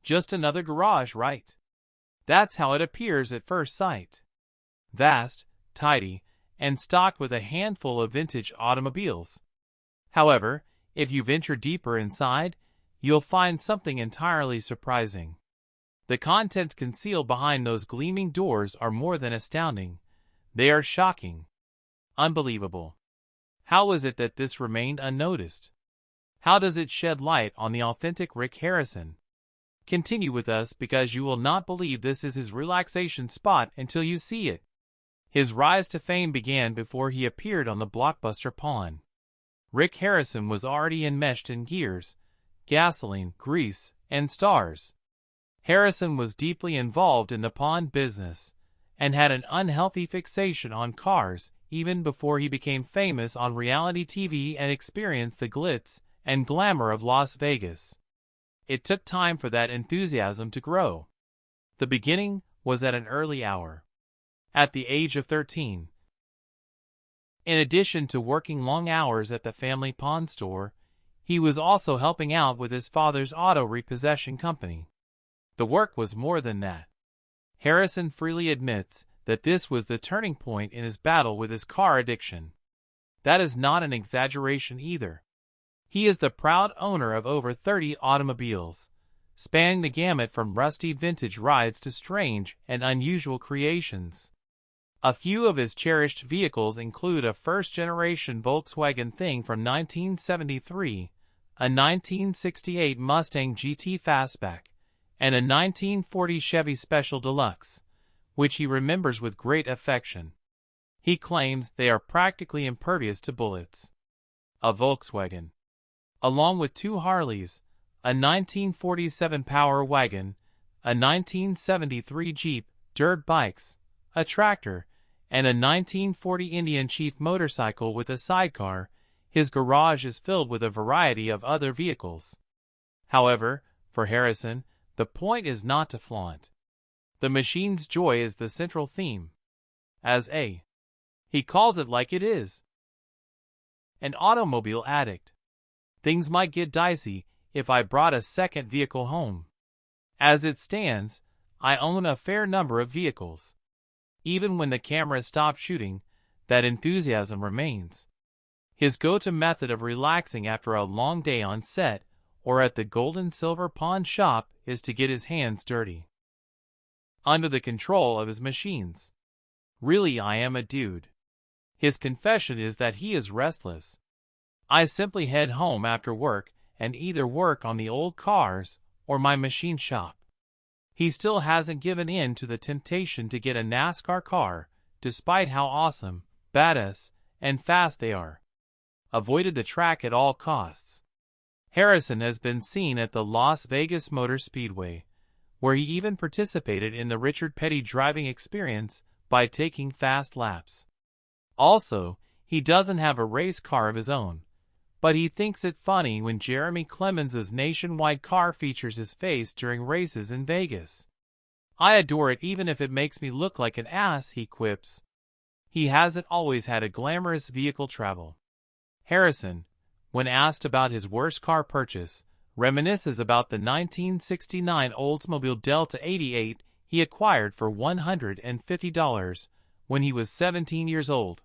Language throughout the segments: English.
Just another garage, right? That's how it appears at first sight. Vast, tidy, and stocked with a handful of vintage automobiles. However, if you venture deeper inside, you'll find something entirely surprising. The contents concealed behind those gleaming doors are more than astounding. They are shocking. Unbelievable. How is it that this remained unnoticed? How does it shed light on the authentic Rick Harrison? Continue with us because you will not believe this is his relaxation spot until you see it. His rise to fame began before he appeared on the blockbuster Pawn. Rick Harrison was already enmeshed in gears, gasoline, grease, and stars. Harrison was deeply involved in the pawn business and had an unhealthy fixation on cars even before he became famous on reality TV and experienced the glitz and glamour of Las Vegas. It took time for that enthusiasm to grow. The beginning was at an early hour. At the age of 13. In addition to working long hours at the family pawn store, he was also helping out with his father's auto repossession company. The work was more than that. Harrison freely admits that this was the turning point in his battle with his car addiction. That is not an exaggeration either. He is the proud owner of over 30 automobiles, spanning the gamut from rusty vintage rides to strange and unusual creations. A few of his cherished vehicles include a first-generation Volkswagen Thing from 1973, a 1968 Mustang GT Fastback, and a 1940 Chevy Special Deluxe, which he remembers with great affection. He claims they are practically impervious to bullets. A Volkswagen, along with two Harleys, a 1947 Power Wagon, a 1973 Jeep, dirt bikes, a tractor, and a 1940 Indian Chief motorcycle with a sidecar. His garage is filled with a variety of other vehicles. However, for Harrison, the point is not to flaunt. The machine's joy is the central theme. He calls it like it is, an automobile addict. Things might get dicey if I brought a second vehicle home. As it stands, I own a fair number of vehicles. Even when the camera stops shooting, that enthusiasm remains. His go-to method of relaxing after a long day on set or at the gold and silver pawn shop is to get his hands dirty. Under the control of his machines. Really, I am a dude. His confession is that he is restless. I simply head home after work and either work on the old cars or my machine shop. He still hasn't given in to the temptation to get a NASCAR car, despite how awesome, badass, and fast they are. Avoided the track at all costs. Harrison has been seen at the Las Vegas Motor Speedway, where he even participated in the Richard Petty driving experience by taking fast laps. Also, he doesn't have a race car of his own, but he thinks it funny when Jeremy Clemens's nationwide car features his face during races in Vegas. I adore it even if it makes me look like an ass, he quips. He hasn't always had a glamorous vehicle travel. Harrison, when asked about his worst car purchase, reminisces about the 1969 Oldsmobile Delta 88 he acquired for $150 when he was 17 years old.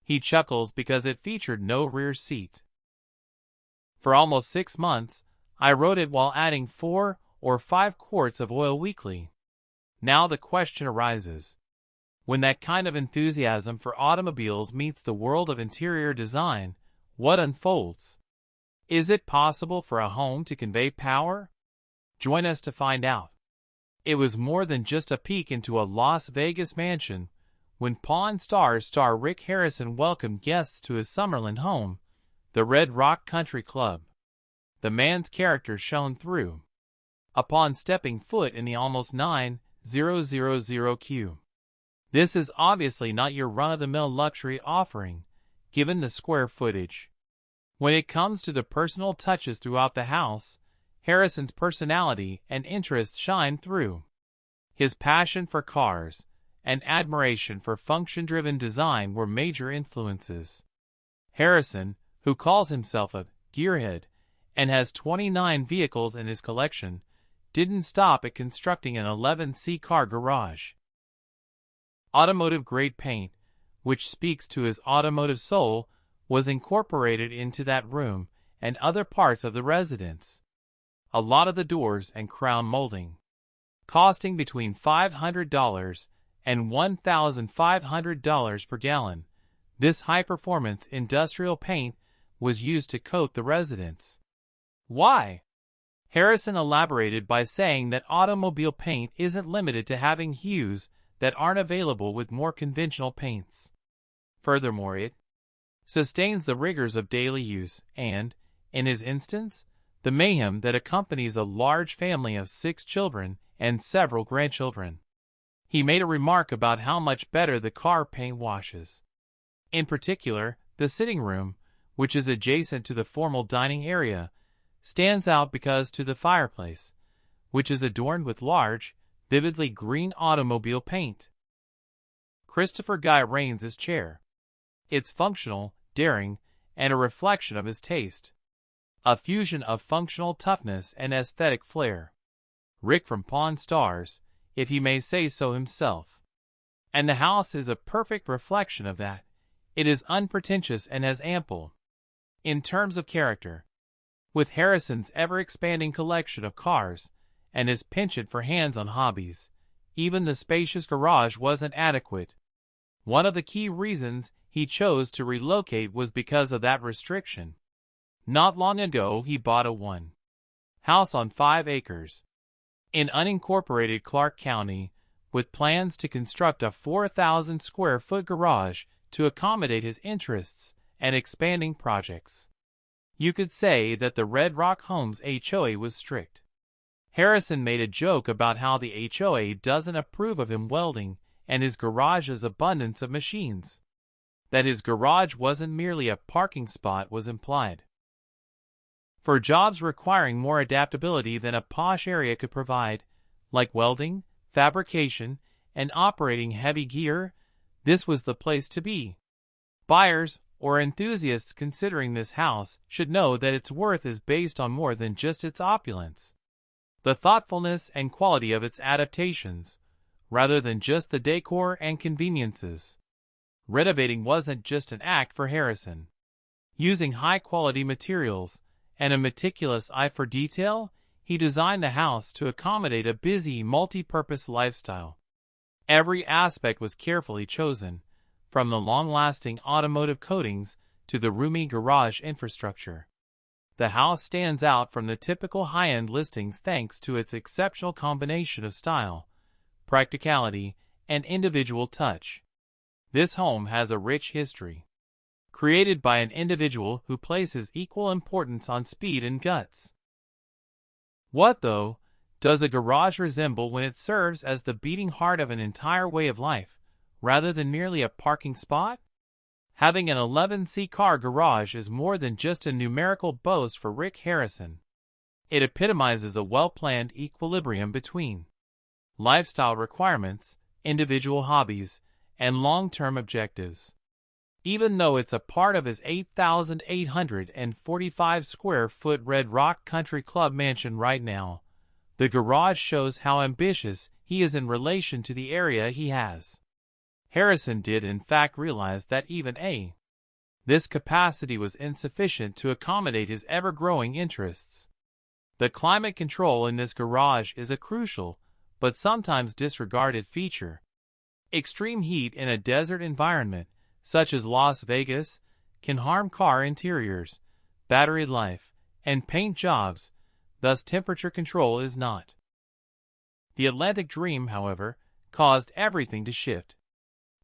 He chuckles because it featured no rear seat. For almost 6 months, I rode it while adding 4 or 5 quarts of oil weekly. Now the question arises. When that kind of enthusiasm for automobiles meets the world of interior design, what unfolds? Is it possible for a home to convey power? Join us to find out. It was more than just a peek into a Las Vegas mansion when Pawn Stars star Rick Harrison welcomed guests to his Summerlin home, the Red Rock Country Club. The man's character shone through. Upon stepping foot in the almost 9,000 queue. This is obviously not your run-of-the-mill luxury offering, given the square footage. When it comes to the personal touches throughout the house, Harrison's personality and interests shine through. His passion for cars and admiration for function-driven design were major influences. Harrison, who calls himself a gearhead and has 29 vehicles in his collection, didn't stop at constructing an 11C car garage. Automotive-grade paint, which speaks to his automotive soul, was incorporated into that room and other parts of the residence. A lot of the doors and crown molding, costing between $500 and $1,500 per gallon. This high-performance industrial paint was used to coat the residence. Why? Harrison elaborated by saying that automobile paint isn't limited to having hues that aren't available with more conventional paints. Furthermore, it sustains the rigors of daily use and, in his instance, the mayhem that accompanies a large family of 6 children and several grandchildren. He made a remark about how much better the car paint washes. In particular, the sitting room, which is adjacent to the formal dining area, stands out because to the fireplace, which is adorned with large, vividly green automobile paint. Christopher Guy Rains' chair. It's functional, daring, and a reflection of his taste. A fusion of functional toughness and aesthetic flair. Rick from Pawn Stars, if he may say so himself. And the house is a perfect reflection of that. It is unpretentious and has ample. In terms of character, with Harrison's ever-expanding collection of cars and his penchant for hands-on hobbies, even the spacious garage wasn't adequate. One of the key reasons he chose to relocate was because of that restriction. Not long ago he bought a house on 5 acres in unincorporated Clark County, with plans to construct a 4,000-square-foot garage to accommodate his interests and expanding projects. You could say that the Red Rock Homes HOA was strict. Harrison made a joke about how the HOA doesn't approve of him welding and his garage's abundance of machines. That his garage wasn't merely a parking spot was implied. For jobs requiring more adaptability than a posh area could provide, like welding, fabrication, and operating heavy gear, this was the place to be. Buyers or enthusiasts considering this house should know that its worth is based on more than just its opulence. The thoughtfulness and quality of its adaptations, rather than just the decor and conveniences. Renovating wasn't just an act for Harrison. Using high-quality materials and a meticulous eye for detail, he designed the house to accommodate a busy, multi-purpose lifestyle. Every aspect was carefully chosen, from the long-lasting automotive coatings to the roomy garage infrastructure. The house stands out from the typical high-end listings thanks to its exceptional combination of style, practicality, and individual touch. This home has a rich history, created by an individual who places equal importance on speed and guts. What, though, does a garage resemble when it serves as the beating heart of an entire way of life, rather than merely a parking spot? Having an 11C car garage is more than just a numerical boast for Rick Harrison. It epitomizes a well-planned equilibrium between lifestyle requirements, individual hobbies, and long-term objectives. Even though it's a part of his 8,845-square-foot Red Rock Country Club mansion right now, the garage shows how ambitious he is in relation to the area he has. Harrison did in fact realize that even this capacity was insufficient to accommodate his ever-growing interests. The climate control in this garage is a crucial, but sometimes disregarded feature. Extreme heat in a desert environment, such as Las Vegas, can harm car interiors, battery life, and paint jobs, thus temperature control is not. The Atlantic Dream, however, caused everything to shift.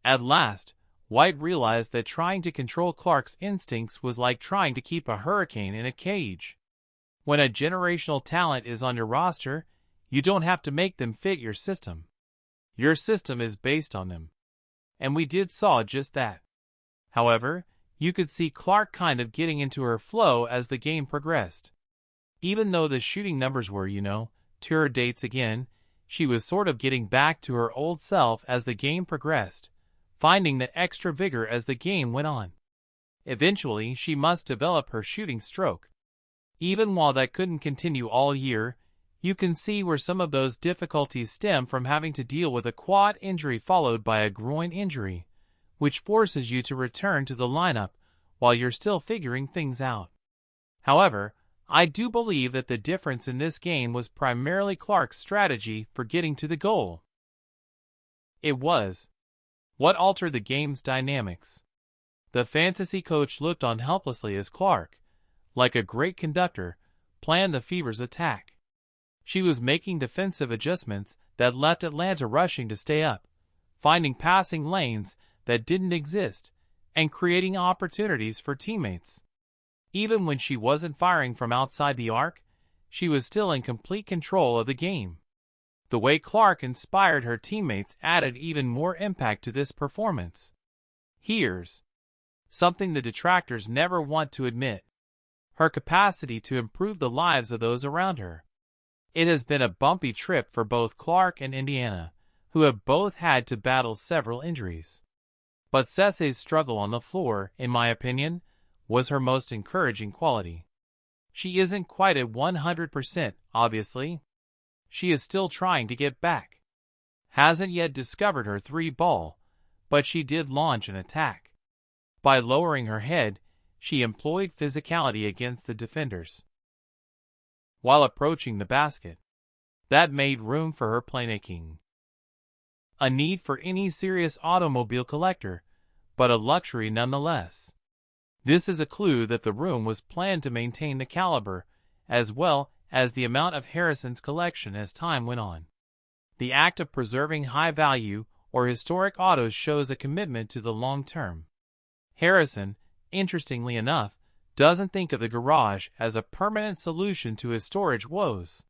At last, White realized that trying to control Clark's instincts was like trying to keep a hurricane in a cage. When a generational talent is on your roster, you don't have to make them fit your system. Your system is based on them. And we saw just that. However, you could see Clark kind of getting into her flow as the game progressed. Even though the shooting numbers were, tour dates again, she was sort of getting back to her old self as the game progressed, finding that extra vigor as the game went on. Eventually, she must develop her shooting stroke. Even while that couldn't continue all year, You can see where some of those difficulties stem from having to deal with a quad injury followed by a groin injury, which forces you to return to the lineup while you're still figuring things out. However, I do believe that the difference in this game was primarily Clark's strategy for getting to the goal. It was what altered the game's dynamics. The fantasy coach looked on helplessly as Clark, like a great conductor, planned the Fever's attack. She was making defensive adjustments that left Atlanta rushing to stay up, finding passing lanes that didn't exist, and creating opportunities for teammates. Even when she wasn't firing from outside the arc, she was still in complete control of the game. The way Clark inspired her teammates added even more impact to this performance. Here's something the detractors never want to admit: her capacity to improve the lives of those around her. It has been a bumpy trip for both Clark and Indiana, who have both had to battle several injuries. But Cece's struggle on the floor, in my opinion, was her most encouraging quality. She isn't quite at 100%, obviously. She is still trying to get back. Hasn't yet discovered her three ball, but she did launch an attack. By lowering her head, she employed physicality against the defenders. While approaching the basket, that made room for her playmaking. A need for any serious automobile collector, but a luxury nonetheless. This is a clue that the room was planned to maintain the caliber, as well as the amount of Harrison's collection as time went on. The act of preserving high-value or historic autos shows a commitment to the long term. Harrison, interestingly enough, doesn't think of the garage as a permanent solution to his storage woes.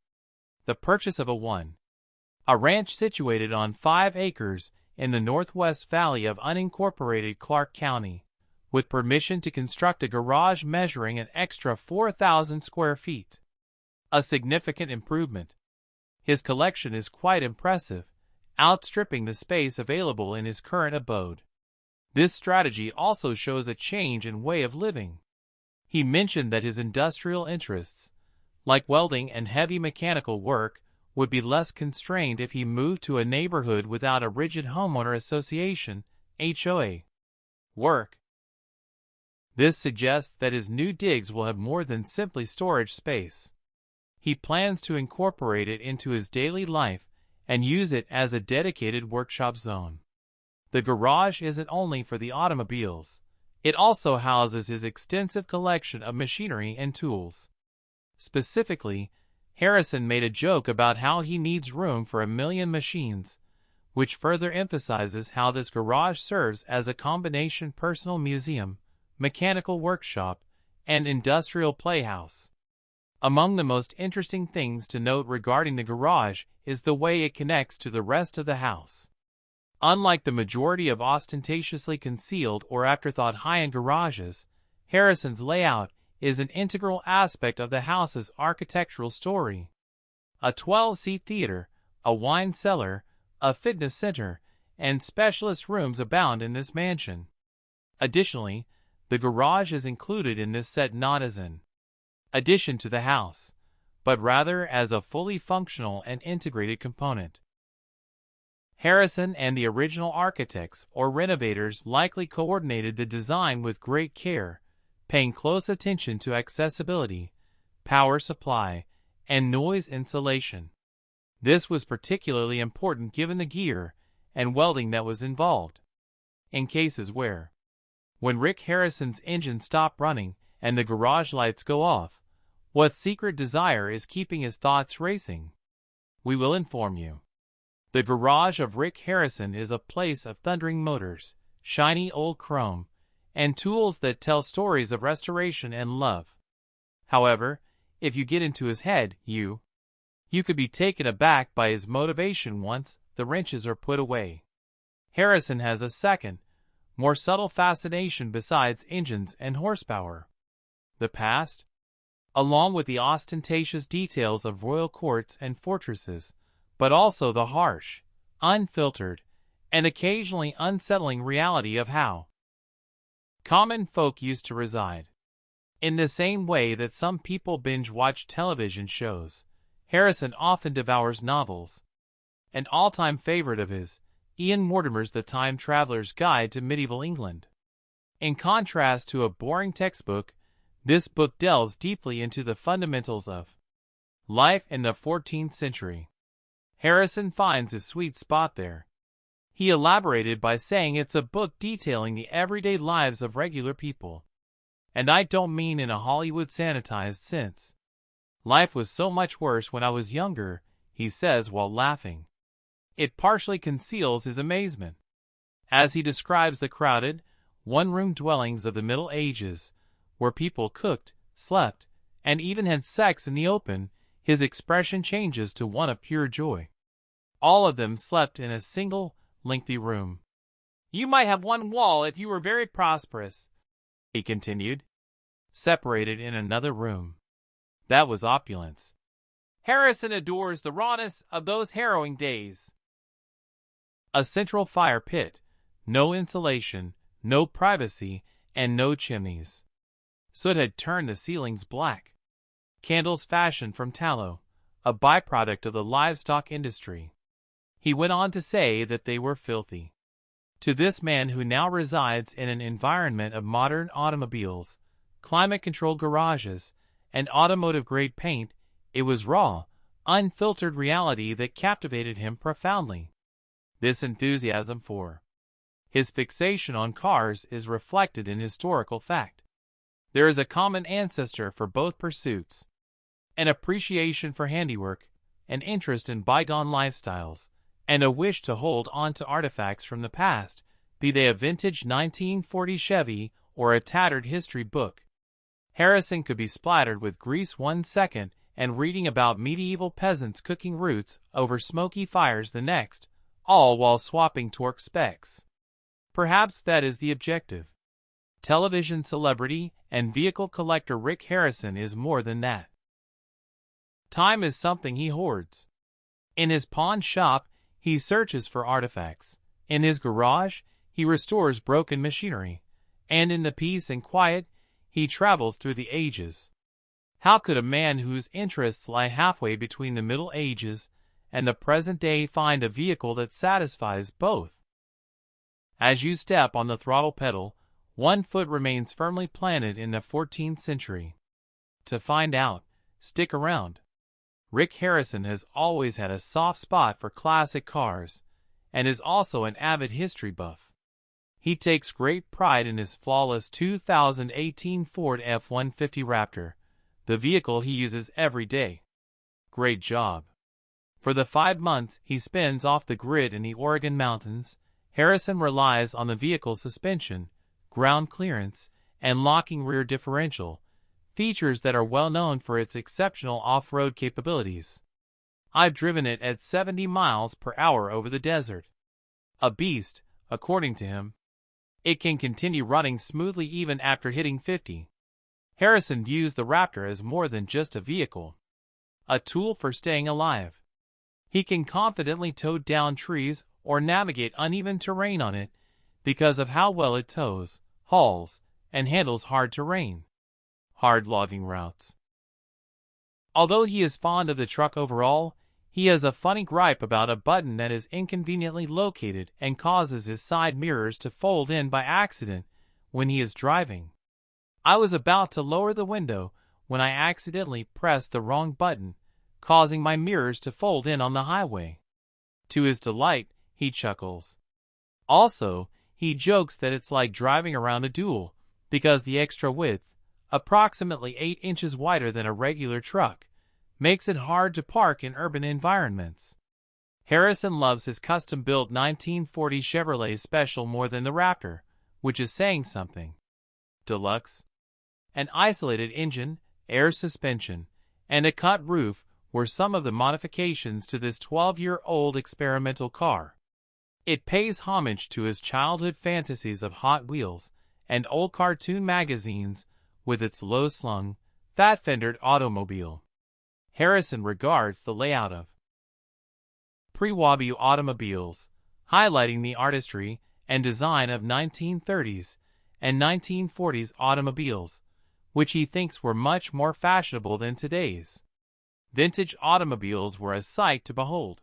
The purchase of a ranch situated on 5 acres in the northwest valley of unincorporated Clark County, with permission to construct a garage measuring an extra 4,000 square feet. A significant improvement. His collection is quite impressive, outstripping the space available in his current abode. This strategy also shows a change in way of living. He mentioned that his industrial interests, like welding and heavy mechanical work, would be less constrained if he moved to a neighborhood without a rigid homeowner association (HOA) work. This suggests that his new digs will have more than simply storage space. He plans to incorporate it into his daily life and use it as a dedicated workshop zone. The garage isn't only for the automobiles. It also houses his extensive collection of machinery and tools. Specifically, Harrison made a joke about how he needs room for 1 million machines, which further emphasizes how this garage serves as a combination personal museum, mechanical workshop, and industrial playhouse. Among the most interesting things to note regarding the garage is the way it connects to the rest of the house. Unlike the majority of ostentatiously concealed or afterthought high-end garages, Harrison's layout is an integral aspect of the house's architectural story. A 12-seat theater, a wine cellar, a fitness center, and specialist rooms abound in this mansion. Additionally, the garage is included in this set not as an addition to the house, but rather as a fully functional and integrated component. Harrison and the original architects or renovators likely coordinated the design with great care, paying close attention to accessibility, power supply, and noise insulation. This was particularly important given the gear and welding that was involved. In cases where, when Rick Harrison's engine stops running and the garage lights go off, what secret desire is keeping his thoughts racing? We will inform you. The garage of Rick Harrison is a place of thundering motors, shiny old chrome, and tools that tell stories of restoration and love. However, if you get into his head, you could be taken aback by his motivation once the wrenches are put away. Harrison has a second, more subtle fascination besides engines and horsepower. The past, along with the ostentatious details of royal courts and fortresses, but also the harsh, unfiltered, and occasionally unsettling reality of how common folk used to reside. In the same way that some people binge-watch television shows, Harrison often devours novels. An all-time favorite of his, Ian Mortimer's The Time Traveler's Guide to Medieval England. In contrast to a boring textbook, this book delves deeply into the fundamentals of life in the 14th century. Harrison finds his sweet spot there. He elaborated by saying it's a book detailing the everyday lives of regular people. And I don't mean in a Hollywood sanitized sense. Life was so much worse when I was younger, he says while laughing. It partially conceals his amazement. As he describes the crowded, one-room dwellings of the Middle Ages, where people cooked, slept, and even had sex in the open, his expression changes to one of pure joy. All of them slept in a single, lengthy room. You might have one wall if you were very prosperous, he continued, separated in another room. That was opulence. Harrison adores the rawness of those harrowing days. A central fire pit, no insulation, no privacy, and no chimneys. Soot had turned the ceilings black. Candles fashioned from tallow, a byproduct of the livestock industry. He went on to say that they were filthy. To this man who now resides in an environment of modern automobiles, climate-controlled garages, and automotive-grade paint, it was raw, unfiltered reality that captivated him profoundly. This enthusiasm for his fixation on cars is reflected in historical fact. There is a common ancestor for both pursuits. An appreciation for handiwork, an interest in bygone lifestyles, and a wish to hold on to artifacts from the past, be they a vintage 1940 Chevy or a tattered history book. Harrison could be splattered with grease 1 second and reading about medieval peasants cooking roots over smoky fires the next, all while swapping torque specs. Perhaps that is the objective. Television celebrity and vehicle collector Rick Harrison is more than that. Time is something he hoards. In his pawn shop, he searches for artifacts. In his garage, he restores broken machinery. And in the peace and quiet, he travels through the ages. How could a man whose interests lie halfway between the Middle Ages and the present day find a vehicle that satisfies both? As you step on the throttle pedal, one foot remains firmly planted in the 14th century. To find out, stick around. Rick Harrison has always had a soft spot for classic cars, and is also an avid history buff. He takes great pride in his flawless 2018 Ford F-150 Raptor, the vehicle he uses every day. Great job. For the 5 months he spends off the grid in the Oregon mountains, Harrison relies on the vehicle's suspension, ground clearance, and locking rear differential, features that are well known for its exceptional off-road capabilities. I've driven it at 70 miles per hour over the desert. A beast, according to him. It can continue running smoothly even after hitting 50. Harrison views the Raptor as more than just a vehicle. A tool for staying alive. He can confidently tow down trees or navigate uneven terrain on it because of how well it tows, hauls, and handles hard terrain. Hard logging routes. Although he is fond of the truck overall, he has a funny gripe about a button that is inconveniently located and causes his side mirrors to fold in by accident when he is driving. I was about to lower the window when I accidentally pressed the wrong button, causing my mirrors to fold in on the highway. To his delight, he chuckles. Also, he jokes that it's like driving around a duel, because the extra width, approximately 8 inches wider than a regular truck, makes it hard to park in urban environments. Harrison loves his custom-built 1940 Chevrolet Special more than the Raptor, which is saying something. Deluxe. An isolated engine, air suspension, and a cut roof were some of the modifications to this 12-year-old experimental car. It pays homage to his childhood fantasies of Hot Wheels and old cartoon magazines with its low-slung, fat-fendered automobile. Harrison regards the layout of pre-Wabi automobiles, highlighting the artistry and design of 1930s and 1940s automobiles, which he thinks were much more fashionable than today's. Vintage automobiles were a sight to behold.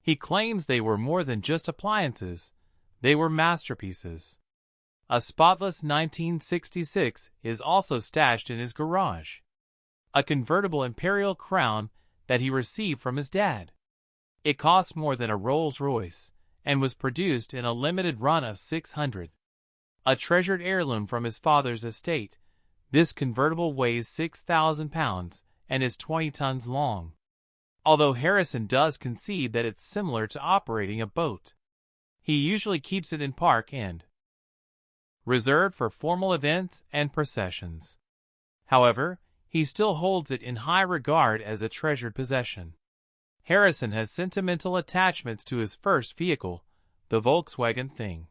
He claims they were more than just appliances, they were masterpieces. A spotless 1966 is also stashed in his garage. A convertible Imperial Crown that he received from his dad. It cost more than a Rolls-Royce and was produced in a limited run of 600. A treasured heirloom from his father's estate, this convertible weighs 6,000 pounds and is 20 tons long. Although Harrison does concede that it's similar to operating a boat. He usually keeps it in park and reserved for formal events and processions. However, he still holds it in high regard as a treasured possession. Harrison has sentimental attachments to his first vehicle, the Volkswagen Thing.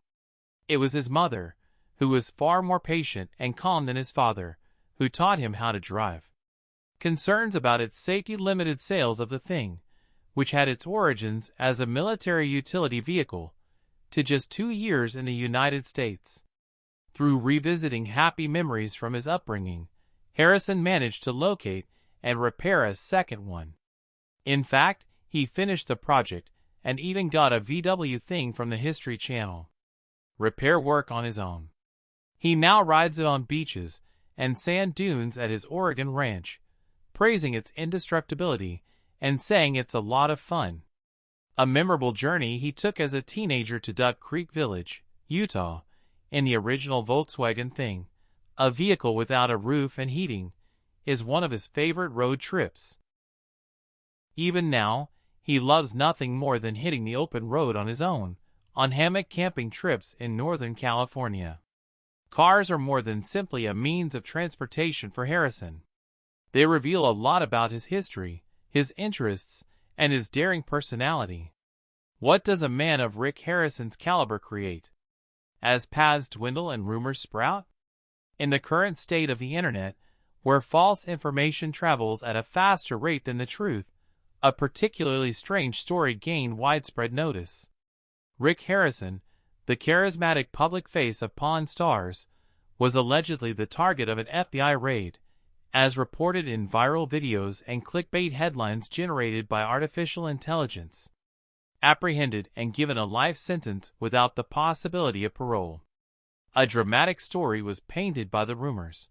It was his mother, who was far more patient and calm than his father, who taught him how to drive. Concerns about its safety limited sales of the Thing, which had its origins as a military utility vehicle, to just 2 years in the United States. Through revisiting happy memories from his upbringing, Harrison managed to locate and repair a second one. In fact, he finished the project and even got a VW Thing from the History Channel. Repair work on his own. He now rides it on beaches and sand dunes at his Oregon ranch, praising its indestructibility and saying it's a lot of fun. A memorable journey he took as a teenager to Duck Creek Village, Utah, in the original Volkswagen Thing, a vehicle without a roof and heating, is one of his favorite road trips. Even now, he loves nothing more than hitting the open road on his own, on hammock camping trips in Northern California. Cars are more than simply a means of transportation for Harrison. They reveal a lot about his history, his interests, and his daring personality. What does a man of Rick Harrison's caliber create? As paths dwindle and rumors sprout? In the current state of the internet, where false information travels at a faster rate than the truth, a particularly strange story gained widespread notice. Rick Harrison, the charismatic public face of Pawn Stars, was allegedly the target of an FBI raid, as reported in viral videos and clickbait headlines generated by artificial intelligence. Apprehended and given a life sentence without the possibility of parole. A dramatic story was painted by the rumors.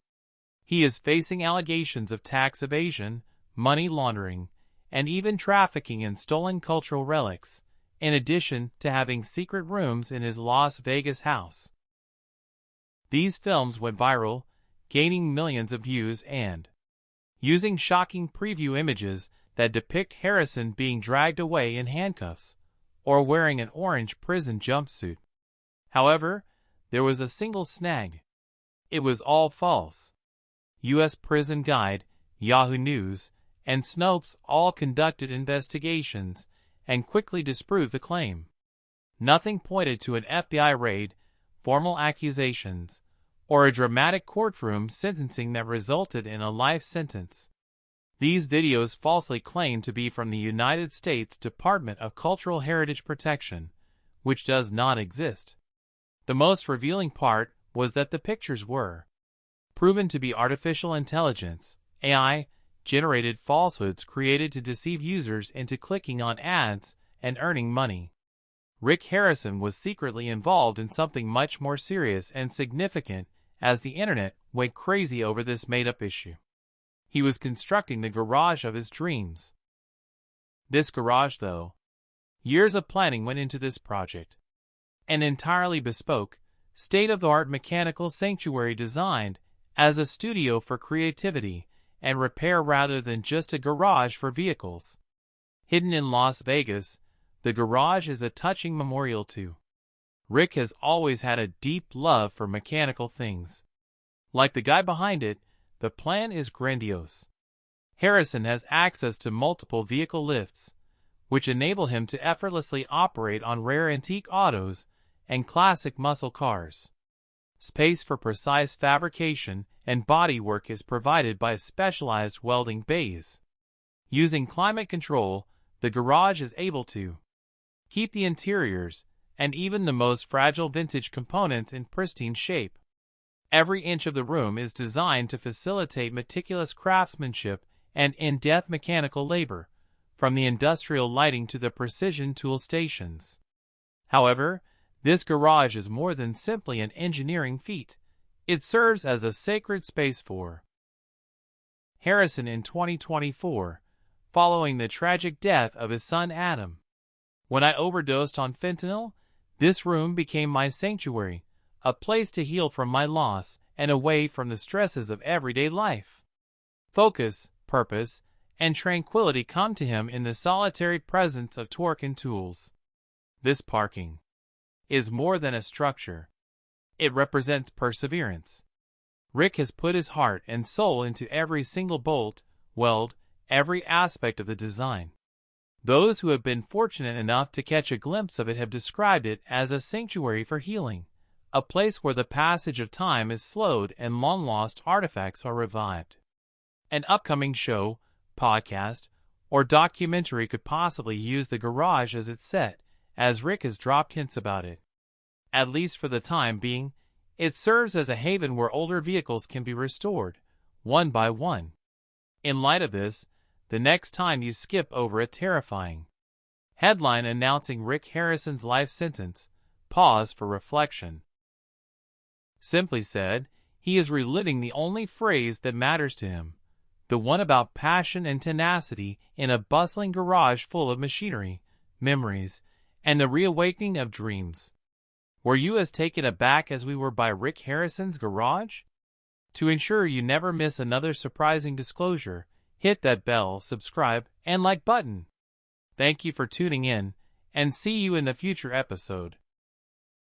He is facing allegations of tax evasion, money laundering, and even trafficking in stolen cultural relics, in addition to having secret rooms in his Las Vegas house. These films went viral, gaining millions of views and using shocking preview images that depict Harrison being dragged away in handcuffs or wearing an orange prison jumpsuit. However, there was a single snag. It was all false. U.S. Prison Guide, Yahoo News, and Snopes all conducted investigations and quickly disproved the claim. Nothing pointed to an FBI raid, formal accusations, or a dramatic courtroom sentencing that resulted in a life sentence. These videos falsely claimed to be from the United States Department of Cultural Heritage Protection, which does not exist. The most revealing part was that the pictures were proven to be artificial intelligence, AI, generated falsehoods created to deceive users into clicking on ads and earning money. Rick Harrison was secretly involved in something much more serious and significant as the internet went crazy over this made-up issue. He was constructing the garage of his dreams. This garage, though, years of planning went into this project. An entirely bespoke, state-of-the-art mechanical sanctuary designed as a studio for creativity and repair rather than just a garage for vehicles. Hidden in Las Vegas, the garage is a touching memorial to Rick has always had a deep love for mechanical things. Like the guy behind it, the plan is grandiose. Harrison has access to multiple vehicle lifts, which enable him to effortlessly operate on rare antique autos and classic muscle cars. Space for precise fabrication and bodywork is provided by specialized welding bays. Using climate control, the garage is able to keep the interiors and even the most fragile vintage components in pristine shape. Every inch of the room is designed to facilitate meticulous craftsmanship and in-depth mechanical labor, from the industrial lighting to the precision tool stations. However, this garage is more than simply an engineering feat. It serves as a sacred space for Harrison in 2024, following the tragic death of his son Adam. When I overdosed on fentanyl, this room became my sanctuary, a place to heal from my loss and away from the stresses of everyday life. Focus, purpose, and tranquility come to him in the solitary presence of torque and tools. This parking is more than a structure. It represents perseverance. Rick has put his heart and soul into every single bolt, weld, every aspect of the design. Those who have been fortunate enough to catch a glimpse of it have described it as a sanctuary for healing, a place where the passage of time is slowed and long-lost artifacts are revived. An upcoming show, podcast, or documentary could possibly use the garage as its set, as Rick has dropped hints about it. At least for the time being, it serves as a haven where older vehicles can be restored, one by one. In light of this, the next time you skip over a terrifying headline announcing Rick Harrison's life sentence, pause for reflection. Simply said, he is reliving the only phrase that matters to him, the one about passion and tenacity in a bustling garage full of machinery, memories, and the reawakening of dreams. Were you as taken aback as we were by Rick Harrison's garage? To ensure you never miss another surprising disclosure, hit that bell, subscribe, and like button. Thank you for tuning in, and see you in the future episode.